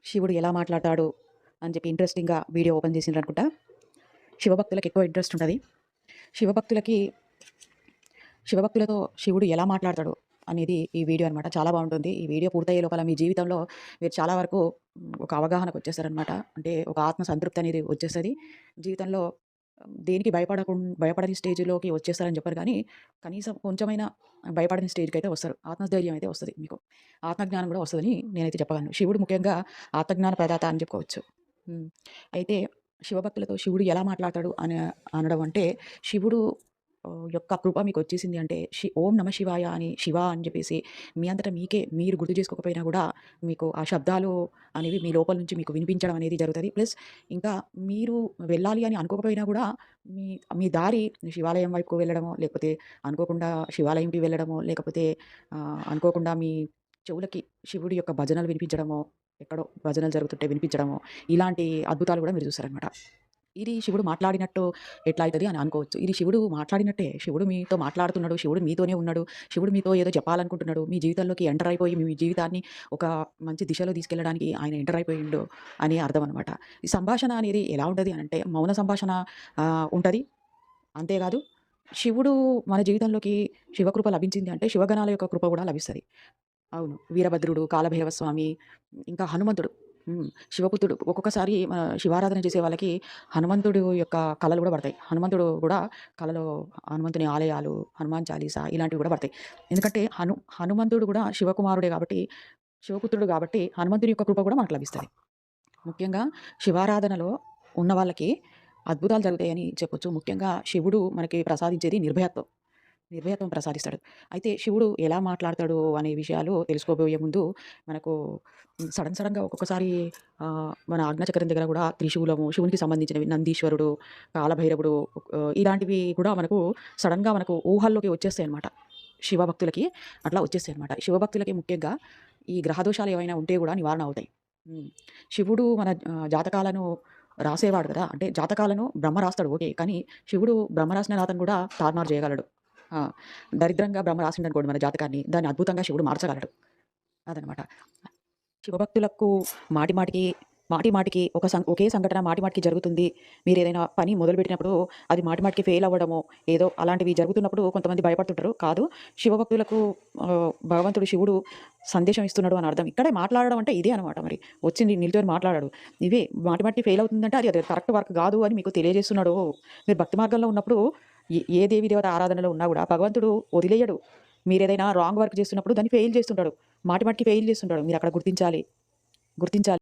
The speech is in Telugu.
శివుడు ఎలా మాట్లాడతాడు అని చెప్పి ఇంట్రెస్టింగ్‌గా వీడియో ఓపెన్ చేసిండ్రనుకుంటా. శివభక్తులకు ఎక్కువ ఇంట్రెస్ట్ ఉంటది. శివభక్తులకి శివభక్తులతో శివుడు ఎలా మాట్లాడతాడు అనేది ఈ వీడియో అనమాట. చాలా బావుంటుంది. ఈ వీడియో పూర్తయ్యే లోపల మీ జీవితంలో మీరు చాలా వరకు ఒక అవగాహనకొచ్చేస్తారనమాట. అంటే ఒక ఆత్మ సంతృప్తి అనేది వచ్చేస్తది. జీవితంలో దేనికి భయపడని స్టేజ్‌లోకి వచ్చేస్తారని చెప్పరు గానీ, కనీసం కొంచెమైనా భయపడని స్టేజ్‌కైతే వస్తారు. ఆత్మస్థైర్యం అయితే వస్తది మీకు. ఆత్మజ్ఞానం కూడా వస్తదని నేనైతే చెప్పగలను. శివుడు ముఖ్యంగా ఆత్మజ్ఞాన ప్రదాత అని చెప్పుకోవచ్చు. హ్మ్. అయితే శివభక్తులతో శివుడు ఎలా మాట్లాడతాడు అనడం అంటే, శివుడు యొక్క కృప మీకొచ్చేసింది అంటే, ఓం నమ శివాయ అని శివ అని చెప్పేసి మీ అంతట మీకే మీరు గుర్తు చేసుకోకపోయినా గూడా మీకు ఆ శబ్దాలు అనేవి మీ లోపల నుంచి మీకు వినిపించడం అనేది జరుగుతది. ప్లస్ ఇంకా మీరు వెళ్ళాలి అని అనుకోకపోయినా గూడా మీ మీ దారి శివాలయం వైపుకు వెళ్ళడమో, లేకపోతే అనుకోకుండా శివాలయంకి వెళ్ళడమో, లేకపోతే అనుకోకుండా మీ చెవులకి శివుడి యొక్క భజనలు వినిపించడమో, ఎక్కడో భజనలు జరుగుతుంటే వినిపించడమో, ఇలాంటి అద్భుతాలు గూడా మీరు చూస్తారనమాట. ఇది శివుడు మాట్లాడినట్టు ఎట్లా అయితది అని అనుకోవచ్చు. ఇది శివుడు మాట్లాడినట్టే. శివుడు మీతో మాట్లాడుతున్నాడు. శివుడు మీతోనే ఉన్నాడు. శివుడు మీతో ఏదో చెప్పాలనుకుంటున్నాడు. మీ జీవితంలోకి ఎంటర్ అయిపోయి మీ జీవితాన్ని ఒక మంచి దిశలో తీసుకెళ్ళడానికి ఆయన ఎంటర్ అయిపోయిండు అని అర్థం అనమాట. ఈ సంభాషణ అనేది ఎలా ఉంటది అనంటే మౌన సంభాషణ ఉంటది. అంతేకాదు శివుడు మన జీవితంలోకి శివకృప లభించింది అంటే శివగణాల యొక్క కృప గూడా లభిస్తది. అవును. వీరభద్రుడు, కాలభైరవ స్వామి, ఇంకా హనుమంతుడు. శివపుత్రుడు. ఒక్కొక్కసారి శివారాధన చేసే వాళ్ళకి హనుమంతుడు యొక్క కళలు గూడా పడతాయి. హనుమంతుడు గూడా కలలో హనుమంతుని ఆలయాలు, హనుమాన్ చాలీసా ఇలాంటివి గూడా పడతాయి. ఎందుకంటే హనుమంతుడు గూడా శివకుమారుడే గాబట్టి, శివపుత్రుడు గాబట్టి హనుమంతుని యొక్క కృప గూడా మనకు లభిస్తది. ముఖ్యంగా శివారాధనలో ఉన్న వాళ్ళకి అద్భుతాలు జరుగుతాయని చెప్పొచ్చు. ముఖ్యంగా శివుడు మనకి ప్రసాదించేది నిర్భయత్వం. నిర్భయత్వం ప్రసాదిస్తాడు. అయితే శివుడు ఎలా మాట్లాడతాడు అనే విషయాలు తెలుసుకోబోయే ముందు మనకు సడెన్‌గా ఒక్కొక్కసారి మన ఆజ్ఞాచక్రం దగ్గర గూడా త్రిశూలము, శివునికి సంబంధించినవి నందీశ్వరుడు, కాలభైరవుడు ఇలాంటివి కూడా మనకు ఊహల్లోకి వచ్చేస్తాయన్నమాట. శివభక్తులకి అట్లా వచ్చేస్తాయన్నమాట. శివభక్తులకి ముఖ్యంగా ఈ గ్రహదోషాలు ఏవైనా ఉంటే గూడా నివారణ అవుతాయి. హ్మ్. శివుడు మన జాతకాలను రాసేవాడు గదా! అంటే జాతకాలను బ్రహ్మ రాస్తాడు ఓకే. కానీ శివుడు బ్రహ్మ రాసిన రాతను గూడా తారుమారు చేయగలడు. ఆ! దరిద్రంగా బ్రహ్మ రాసిండనుకోండి మన జాతకాన్ని, దాన్ని అద్భుతంగా శివుడు మార్చగలడు. అదనమాట. శివభక్తులకు మాటి మాటికి ఒకే సంఘటన మాటి మాటికి జరుగుతుంది. మీరేదైనా పని మొదలుపెట్టినప్పుడు అది మాటి మాటికి ఫెయిల్ అవ్వడమో, ఏదో అలాంటివి జరుగుతున్నప్పుడు కొంతమంది భయపడుతుంటారు. కాదు శివభక్తులకు భగవంతుడు శివుడు సందేశం ఇస్తున్నాడు అని అర్థం. ఇక్కడే మాట్లాడడం అంటే ఇదే అనమాట మరి. వచ్చి నిల్చొని మాట్లాడాడు. ఇవే మాటి ఫెయిల్ అవుతుందంటే అది కరెక్ట్ వర్క్ కాదు అని మీకు తెలియజేస్తున్నాడు. మీరు భక్తి మార్గంలో ఉన్నప్పుడు ఏ దేవి దేవత ఆరాధనలో ఉన్నా గూడా భగవంతుడు వదిలేయడు. మీరేదైనా రాంగ్ వర్క్ చేస్తున్నప్పుడు దాన్ని ఫెయిల్ చేస్తుంటాడు. మాటికి ఫెయిల్ చేస్తుంటాడు. మీరక్కడ గుర్తించాలి.